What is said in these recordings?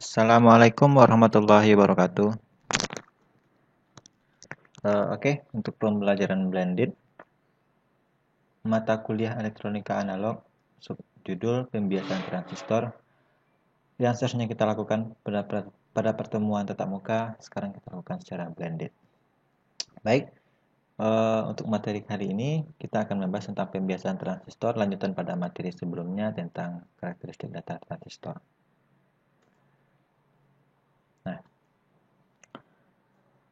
Assalamualaikum warahmatullahi wabarakatuh. Oke, untuk pembelajaran blended, mata kuliah elektronika analog, subjudul pembiasaan transistor, yang seharusnya kita lakukan pada pertemuan tatap muka, sekarang kita lakukan secara blended. Baik, untuk materi hari ini, kita akan membahas tentang pembiasaan transistor, lanjutan pada materi sebelumnya tentang karakteristik data transistor. Nah,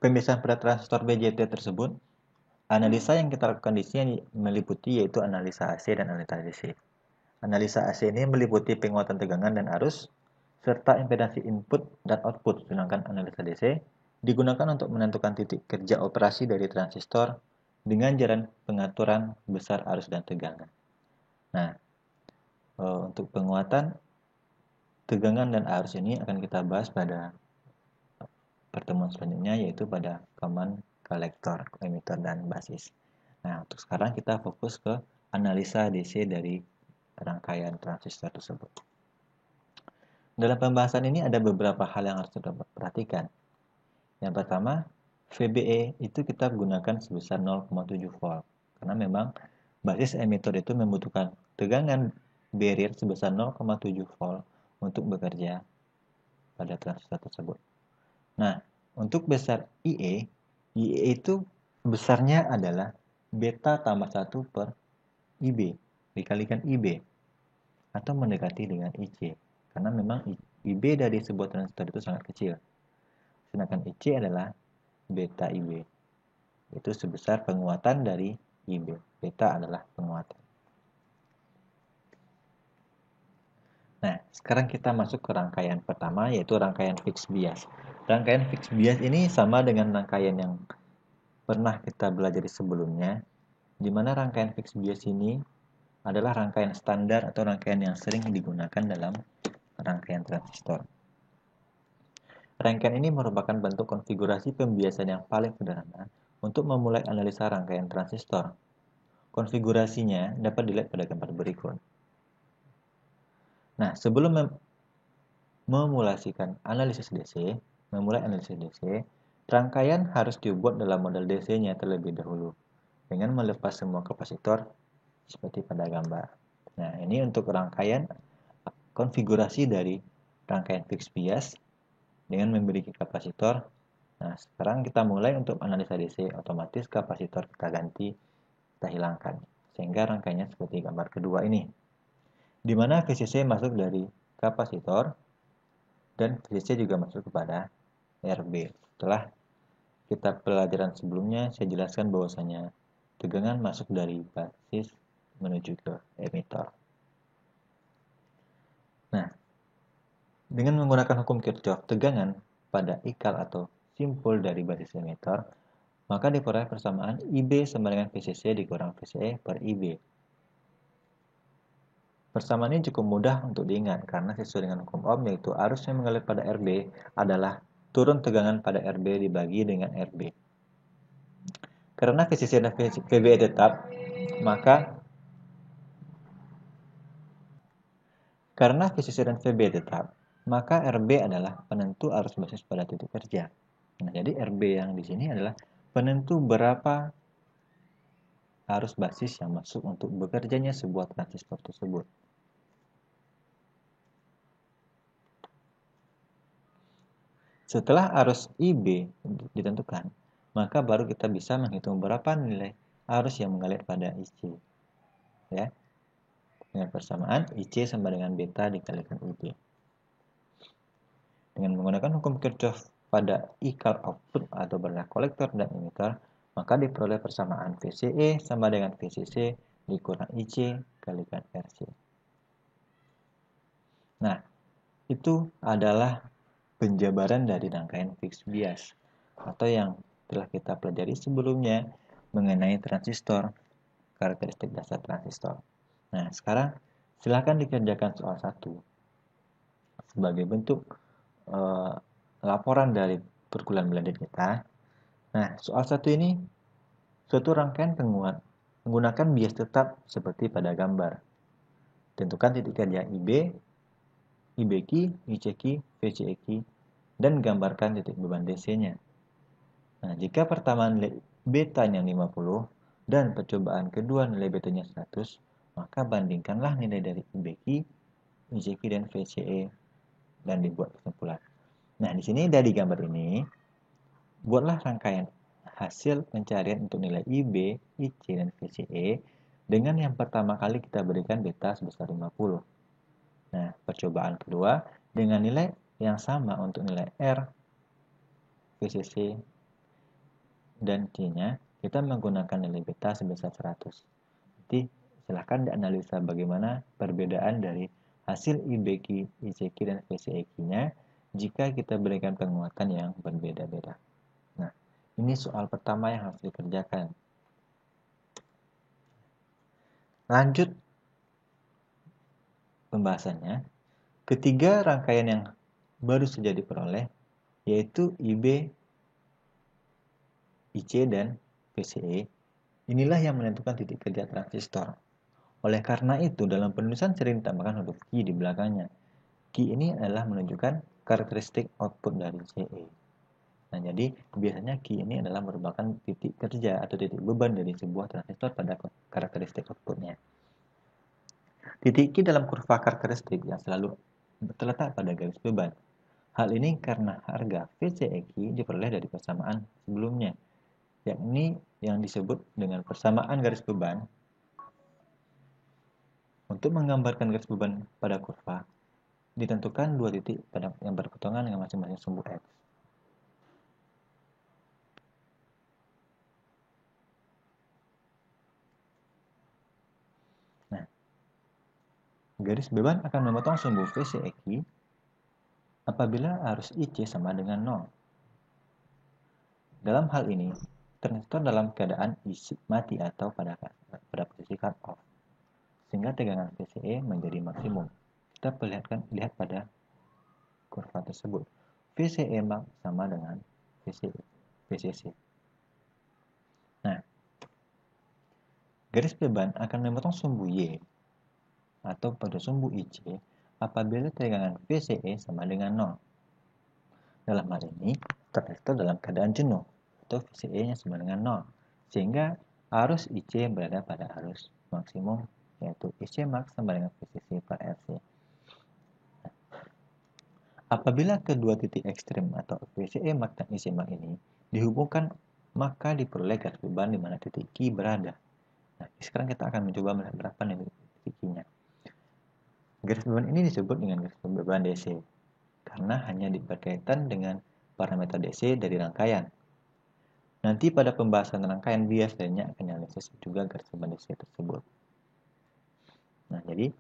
pembiasaan pada transistor BJT tersebut, analisa yang kita lakukan di sini meliputi yaitu analisa AC dan analisa DC. Analisa AC ini meliputi penguatan tegangan dan arus serta impedansi input dan output, sedangkan analisa DC digunakan untuk menentukan titik kerja operasi dari transistor dengan jalan pengaturan besar arus dan tegangan. Nah, untuk penguatan tegangan dan arus ini akan kita bahas pada pertemuan selanjutnya, yaitu pada common collector, emitter, dan basis. Nah, untuk sekarang kita fokus ke analisa DC dari rangkaian transistor tersebut. Dalam pembahasan ini ada beberapa hal yang harus kita perhatikan. Yang pertama, VBE itu kita gunakan sebesar 0,7 volt. Karena memang basis emitter itu membutuhkan tegangan barrier sebesar 0,7 volt untuk bekerja pada transistor tersebut. Nah, untuk besar IE itu besarnya adalah beta tambah 1 per IB dikalikan IB atau mendekati dengan IC. Karena memang IB dari sebuah transistor itu sangat kecil. Sedangkan IC adalah beta IB. Itu sebesar penguatan dari IB. Beta adalah penguatan. Nah, sekarang kita masuk ke rangkaian pertama, yaitu rangkaian fixed bias. Rangkaian fixed bias ini sama dengan rangkaian yang pernah kita belajar sebelumnya, di mana rangkaian fixed bias ini adalah rangkaian standar atau rangkaian yang sering digunakan dalam rangkaian transistor. Rangkaian ini merupakan bentuk konfigurasi pembiasaan yang paling sederhana untuk memulai analisa rangkaian transistor. Konfigurasinya dapat dilihat pada gambar berikut. Nah, sebelum memulai analisis DC, rangkaian harus dibuat dalam model DC-nya terlebih dahulu dengan melepas semua kapasitor seperti pada gambar. Nah, ini untuk rangkaian konfigurasi dari rangkaian fixed bias dengan memiliki kapasitor. Nah, sekarang kita mulai untuk analisa DC. Otomatis kapasitor kita ganti, kita hilangkan, sehingga rangkaiannya seperti gambar kedua ini, di mana VCC masuk dari kapasitor dan VCC juga masuk kepada RB. Setelah kita pelajaran sebelumnya, saya jelaskan bahwasanya tegangan masuk dari basis menuju ke emitter. Nah, dengan menggunakan hukum Kirchhoff, tegangan pada ikal atau simpul dari basis emitter, maka diperoleh persamaan IB sama dengan VCC dikurang VCE per IB. Persamaan ini cukup mudah untuk diingat karena sesuai dengan hukum Ohm, yaitu arus yang mengalir pada RB adalah turun tegangan pada RB dibagi dengan RB. Karena VCC dan VBE tetap, maka RB adalah penentu arus basis pada titik kerja. Nah, jadi RB yang di sini adalah penentu berapa arus basis yang masuk untuk bekerjanya sebuah transistor tersebut. Setelah arus IB ditentukan, maka baru kita bisa menghitung berapa nilai arus yang mengalir pada IC. Ya. Dengan persamaan IC sama dengan beta dikalikan IB. Dengan menggunakan hukum Kirchhoff pada ikal output atau pada kolektor dan emitter, maka diperoleh persamaan VCE sama dengan VCC dikurang IC kalikan RC. Nah, itu adalah penjabaran dari rangkaian fixed bias atau yang telah kita pelajari sebelumnya mengenai transistor, karakteristik dasar transistor. Nah, sekarang silakan dikerjakan soal 1 sebagai bentuk laporan dari perkuliahan blended kita. Nah, soal 1 ini suatu rangkaian penguat menggunakan bias tetap seperti pada gambar. Tentukan titik kerja IB IB key, IC key, VCE key, dan gambarkan titik beban DC-nya. Nah, jika pertama nilai betanya 50 dan percobaan kedua nilai betanya 100, maka bandingkanlah nilai dari IB key, IC key, dan VCE dan dibuat kesimpulan. Nah, di sini dari gambar ini, buatlah rangkaian hasil pencarian untuk nilai IB, IC, dan VCE dengan yang pertama kali kita berikan beta sebesar 50. Nah, percobaan kedua dengan nilai yang sama untuk nilai R, VCC, dan C-nya, kita menggunakan nilai beta sebesar 100. Jadi, silahkan dianalisa bagaimana perbedaan dari hasil IBQ, ICQ, dan VCEQ-nya jika kita berikan penguatan yang berbeda-beda. Nah, ini soal pertama yang harus dikerjakan. Lanjut pembahasannya. Ketiga rangkaian yang baru saja diperoleh yaitu IB, IC, dan VCE. Inilah yang menentukan titik kerja transistor. Oleh karena itu, dalam penulisan sering ditambahkan huruf Q di belakangnya. Q ini adalah menunjukkan karakteristik output dari CE. Nah, jadi biasanya Q ini adalah merupakan titik kerja atau titik beban dari sebuah transistor pada karakteristik outputnya. Titik Q dalam kurva karakteristik yang selalu terletak pada garis beban. Hal ini karena harga VCEQ diperoleh dari persamaan sebelumnya, yakni yang disebut dengan persamaan garis beban. Untuk menggambarkan garis beban pada kurva, ditentukan dua titik yang berpotongan dengan masing-masing sumbu X. Nah, garis beban akan memotong sumbu VCEQ apabila arus IC sama dengan 0. Dalam hal ini, transistor dalam keadaan isi mati atau pada posisi cut off, sehingga tegangan VCE menjadi maksimum. Kita lihat pada kurva tersebut. VCE sama dengan VCC. Nah, garis beban akan memotong sumbu Y atau pada sumbu IC apabila tegangan VCE sama dengan 0. Dalam hal ini, transistor dalam keadaan jenuh atau VCE-nya sama dengan 0, sehingga arus IC berada pada arus maksimum, yaitu IC max sama dengan VCC per RC. Apabila kedua titik ekstrem atau VCE max dan IC max ini dihubungkan, maka diperoleh garis beban di mana titik Q berada. Nah, sekarang kita akan mencoba melihat berapa nih titik Q-nya. Garis beban ini disebut dengan garis beban DC karena hanya berkaitan dengan parameter DC dari rangkaian. Nanti pada pembahasan rangkaian bias lainnya akan dianalisis juga garis beban DC tersebut. Nah, jadi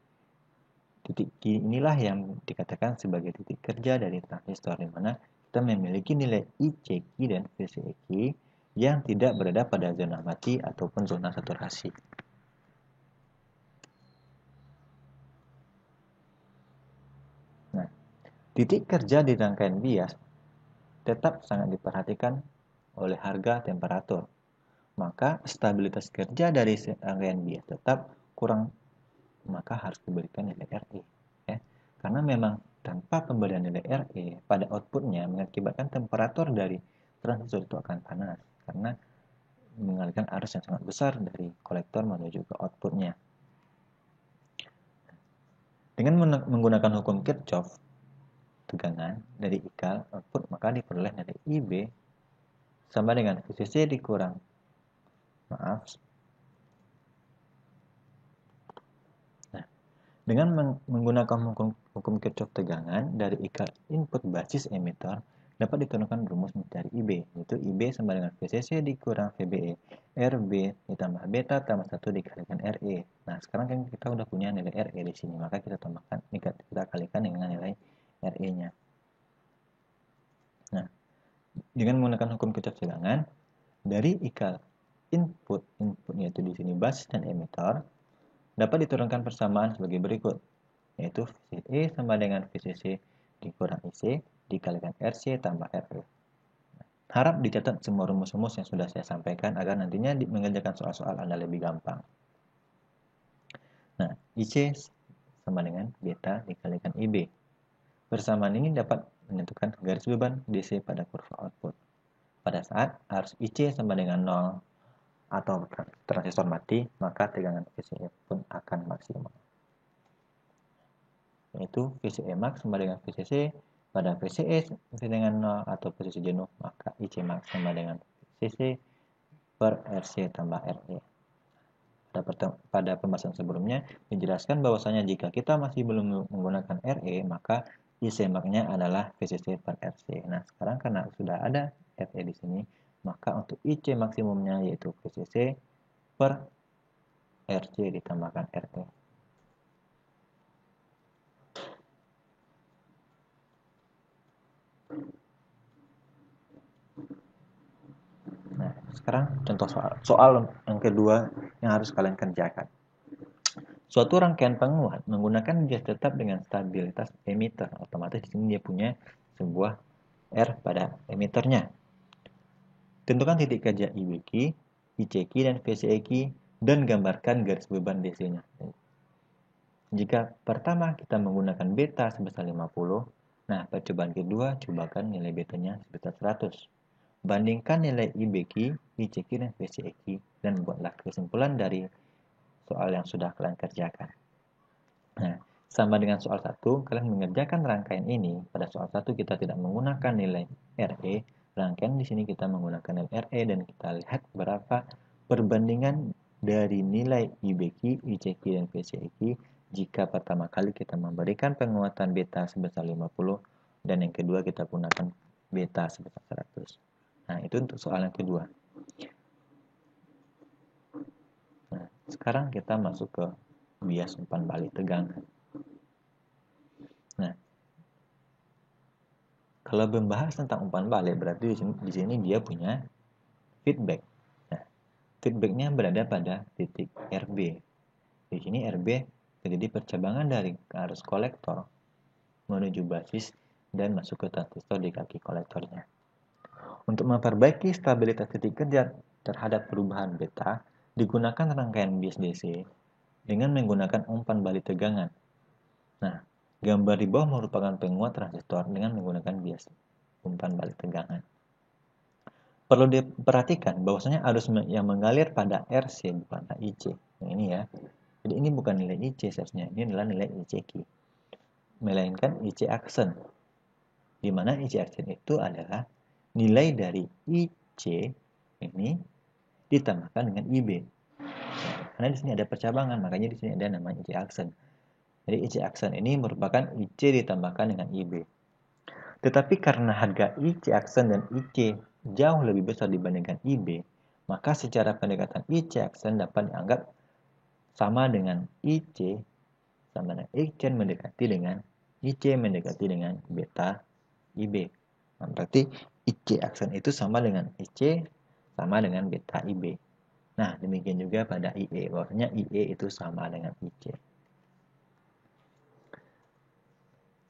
titik Q inilah yang dikatakan sebagai titik kerja dari transistor, di mana kita memiliki nilai ICQ dan VCEQ yang tidak berada pada zona mati ataupun zona saturasi. Nah, titik kerja di rangkaian bias tetap sangat diperhatikan oleh harga temperatur. Maka stabilitas kerja dari rangkaian bias tetap kurang, maka harus diberikan nilai RE. Ya. Karena memang tanpa pemberian nilai RE pada outputnya mengakibatkan temperatur dari transistor itu akan panas karena mengalirkan arus yang sangat besar dari kolektor menuju ke outputnya. Dengan menggunakan hukum Kirchhoff tegangan dari ikal output, maka diperoleh nilai IB sama dengan VCC dikurang dengan menggunakan hukum Kirchhoff tegangan dari ikal input basis emitter dapat ditentukan rumus mencari IB, yaitu IB sama dengan VCC dikurang VBE, RB ditambah beta tambah 1 dikalikan RE. Nah, sekarang kan kita udah punya nilai RE di sini, maka kita tambahkan, kita kalikan dengan nilai RE-nya. Nah, dengan menggunakan hukum Kirchhoff tegangan dari ikal input yaitu di sini basis dan emitter dapat diturunkan persamaan sebagai berikut, yaitu VCE sama dengan VCC dikurang IC dikalikan RC tambah RE. Harap dicatat semua rumus-rumus yang sudah saya sampaikan agar nantinya mengerjakan soal-soal Anda lebih gampang. Nah, IC sama dengan beta dikalikan IB. Persamaan ini dapat menentukan garis beban DC pada kurva output. Pada saat arus IC sama dengan 0 atau transistor mati, maka tegangan VCE pun akan maksimal. Yaitu VCE max sama dengan VCC. Pada VCE dengan 0 atau posisi jenuh, maka IC max sama dengan VCC per RC tambah RE. Pada pembahasan sebelumnya dijelaskan bahwasanya jika kita masih belum menggunakan RE, maka IC max-nya adalah VCC per RC. Nah, sekarang karena sudah ada RE di sini, maka untuk IC maksimumnya yaitu VCC per RC ditambahkan RE. Nah, sekarang contoh soal yang kedua yang harus kalian kerjakan. Suatu rangkaian penguat menggunakan bias tetap dengan stabilitas emitter. Otomatis di sini dia punya sebuah R pada emitternya. Tentukan titik kerja IBQ, ICQ, dan VCEQ dan gambarkan garis beban DC-nya. Jika pertama kita menggunakan beta sebesar 50, nah percobaan kedua cobakan nilai betanya sebesar 100. Bandingkan nilai IBQ, ICQ, dan VCEQ dan buatlah kesimpulan dari soal yang sudah kalian kerjakan. Nah, sama dengan soal 1, kalian mengerjakan rangkaian ini. Pada soal 1 kita tidak menggunakan nilai RE, rangkaian di sini kita menggunakan nilai RE dan kita lihat berapa perbandingan dari nilai IBQ, ICQ, dan VCEQ jika pertama kali kita memberikan penguatan beta sebesar 50 dan yang kedua kita gunakan beta sebesar 100. Nah, itu untuk soal yang kedua. Nah, sekarang kita masuk ke bias umpan balik tegangan. Nah, kalau membahas tentang umpan balik berarti di sini dia punya feedback. Nah, feedbacknya berada pada titik RB. Di sini RB terjadi percabangan dari arus kolektor menuju basis dan masuk ke transistor di kaki kolektornya. Untuk memperbaiki stabilitas titik kerja terhadap perubahan beta, digunakan rangkaian bias DC dengan menggunakan umpan balik tegangan. Nah, gambar di bawah merupakan penguat transistor dengan menggunakan bias umpan balik tegangan. Perlu diperhatikan bahwasanya arus yang mengalir pada RC bukanlah IC. Yang ini ya. Jadi ini bukan nilai IC seharusnya, ini adalah nilai ICQ. Melainkan IC aksen. Di mana IC aksen itu adalah nilai dari IC ini ditambahkan dengan IB. Karena di sini ada percabangan, makanya di sini ada nama IC aksen. Jadi IC aksen ini merupakan IC ditambahkan dengan IB. Tetapi karena harga IC aksen dan IC jauh lebih besar dibandingkan IB, maka secara pendekatan IC aksen dapat dianggap sama dengan IC sama dengan IC mendekati dengan IC mendekati dengan beta IB. Nah, berarti IC aksen itu sama dengan IC sama dengan beta IB. Nah, demikian juga pada IE, bahwasanya IE itu sama dengan IC.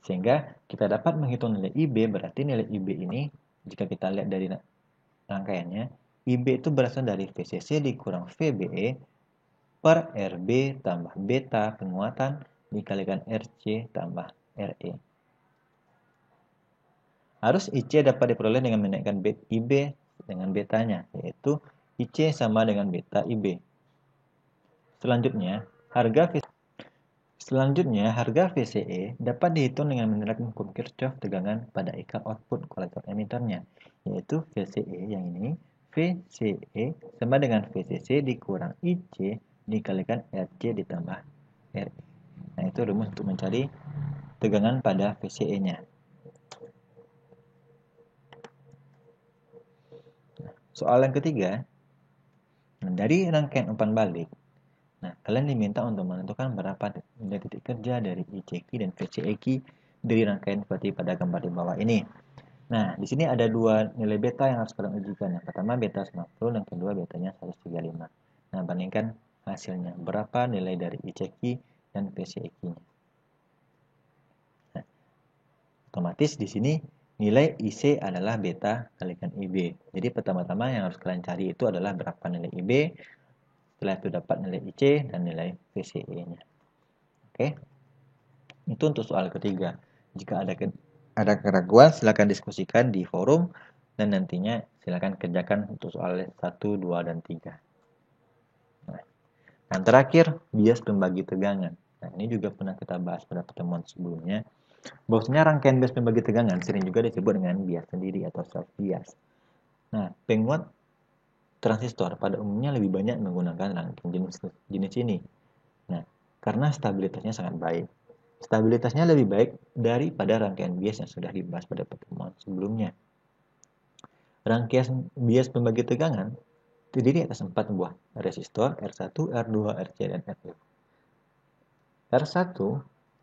Sehingga kita dapat menghitung nilai IB, berarti nilai IB ini jika kita lihat dari rangkaiannya, IB itu berasal dari VCC dikurang VBE per RB tambah beta penguatan dikalikan RC tambah RE. Arus IC dapat diperoleh dengan menaikkan IB dengan betanya, yaitu IC sama dengan beta IB. Selanjutnya, harga VCE dapat dihitung dengan menerapkan hukum Kirchhoff tegangan pada ikat output kolektor emitternya, yaitu VCE yang ini, VCE sama dengan VCC dikurang IC dikalikan RC ditambah RE. Nah, itu rumus untuk mencari tegangan pada VCE-nya. Soal yang ketiga, dari rangkaian umpan balik, nah kalian diminta untuk menentukan berapa nilai titik kerja dari ICQ dan VCEQ dari rangkaian seperti pada gambar di bawah ini. Nah, di sini ada dua nilai beta yang harus kalian ujikan. Yang pertama beta 90 dan kedua betanya 135. Nah, bandingkan hasilnya. Berapa nilai dari ICQ dan VCEQ-nya. Nah, otomatis di sini nilai IC adalah beta kalikan IB. Jadi pertama-tama yang harus kalian cari itu adalah berapa nilai IB. Setelah itu dapat nilai IC dan nilai VCE-nya. Oke. Itu untuk soal ketiga. Jika ada keraguan, silakan diskusikan di forum dan nantinya silakan kerjakan untuk soal 1, 2, dan 3. Nah, yang terakhir, bias pembagi tegangan. Nah, ini juga pernah kita bahas pada pertemuan sebelumnya. Bahwasanya rangkaian bias pembagi tegangan sering juga disebut dengan bias sendiri atau self bias. Nah, penguat transistor pada umumnya lebih banyak menggunakan rangkaian jenis ini. Nah, karena stabilitasnya sangat baik. Stabilitasnya lebih baik daripada rangkaian bias yang sudah dibahas pada pertemuan sebelumnya. Rangkaian bias pembagi tegangan terdiri atas 4 buah resistor R1, R2, RC, dan R2. R1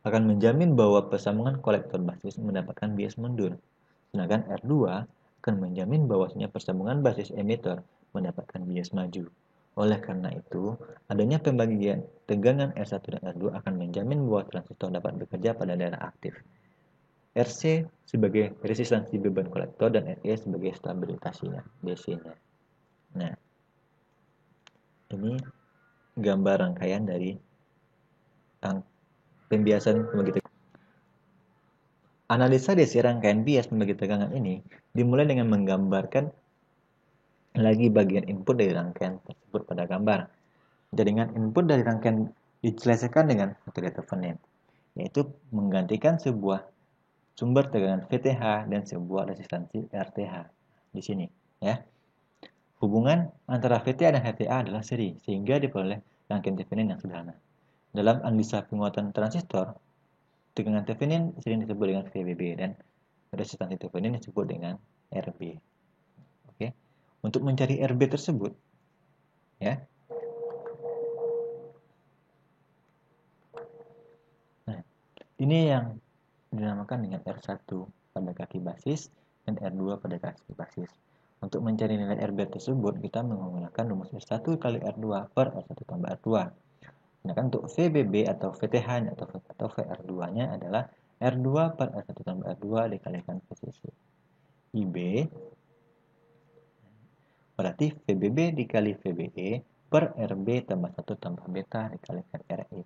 akan menjamin bahwa persambungan kolektor basis mendapatkan bias mundur, sedangkan R2 akan menjamin bahwasanya persambungan basis emitter mendapatkan bias maju. Oleh karena itu, adanya pembagian tegangan R1 dan R2 akan menjamin bahwa transistor dapat bekerja pada daerah aktif. RC sebagai resistansi beban kolektor dan RE sebagai stabilitasnya, DC-nya. Nah, ini gambar rangkaian dari pembiasan pembagi tegangan. Analisa DC rangkaian bias pembagi tegangan ini dimulai dengan menggambarkan lagi bagian input dari rangkaian tersebut pada gambar. Jaringan input dari rangkaian diselesaikan dengan metode Thevenin, yaitu menggantikan sebuah sumber tegangan VTH dan sebuah resistansi RTH di sini, ya. Hubungan antara VTH dan RTH adalah seri, sehingga diperoleh rangkaian Thevenin yang sederhana. Dalam analisa penguatan transistor, tegangan Thevenin sering disebut dengan VBB dan resistansi Thevenin disebut dengan RB. Oke. Untuk mencari RB tersebut, ya. Nah, ini yang dinamakan dengan R1 pada kaki basis dan R2 pada kaki basis. Untuk mencari nilai RB tersebut, kita menggunakan rumus R1 kali R2 per R1 tambah R2. Sedangkan untuk VBB atau VTH atau VR2-nya adalah R2 per R1 tambah R2 dikalikan VCC. IB berarti VBB dikali VBE per RB tambah 1 tambah beta dikalikan RE.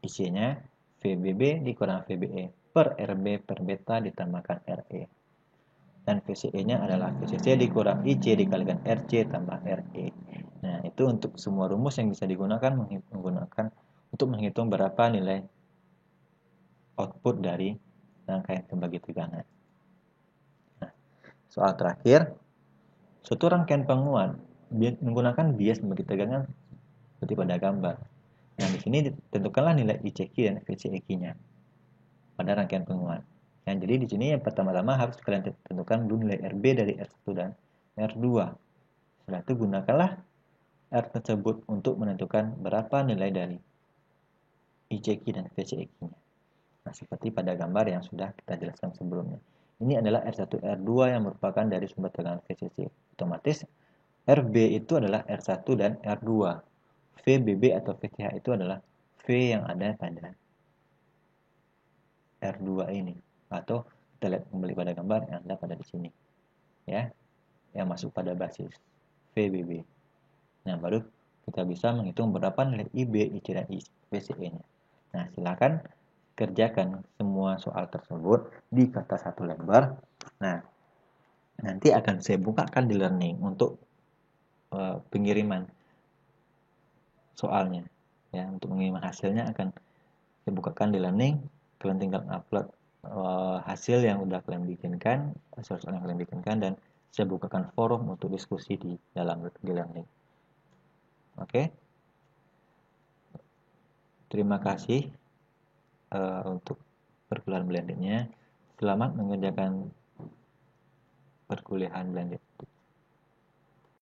Isinya VBB dikurang VBE per RB per beta ditambahkan RE. Dan VCE-nya adalah VCC dikurang IC dikalikan RC tambah RE. Nah, itu untuk semua rumus yang bisa digunakan untuk menghitung berapa nilai output dari rangkaian pembagi tegangan. Nah, soal terakhir, suatu rangkaian penguat menggunakan bias pembagi tegangan seperti pada gambar. Nah, di sini ditentukanlah nilai ICQ dan VCEQ-nya pada rangkaian penguat. Nah, jadi di sini yang pertama-tama harus kalian tentukan dulu nilai RB dari R1 dan R2. Setelah itu gunakanlah R tersebut untuk menentukan berapa nilai dari ICQ dan VCEQ-nya. Nah, seperti pada gambar yang sudah kita jelaskan sebelumnya. Ini adalah R1 R2 yang merupakan dari sumber tegangan VCC. Otomatis RB itu adalah R1 dan R2. VBB atau VTH itu adalah V yang ada pada R2 ini, atau kita lihat kembali pada gambar yang ada pada di sini, ya, yang masuk pada basis VBB. Nah, baru kita bisa menghitung berapa nilai IB, IC, dan VCE-nya. Nah, silakan kerjakan semua soal tersebut di kertas 1 lembar. Nah, nanti akan saya bukakan di learning untuk pengiriman soalnya. Ya, untuk pengiriman hasilnya akan saya bukakan di learning. Kalian tinggal upload hasil yang udah kalian bikinkan, hasil soal yang kalian bikinkan, dan saya bukakan forum untuk diskusi di dalam di learning. Oke. Terima kasih untuk perkuliahan blendednya. Selamat mengerjakan perkuliahan blended.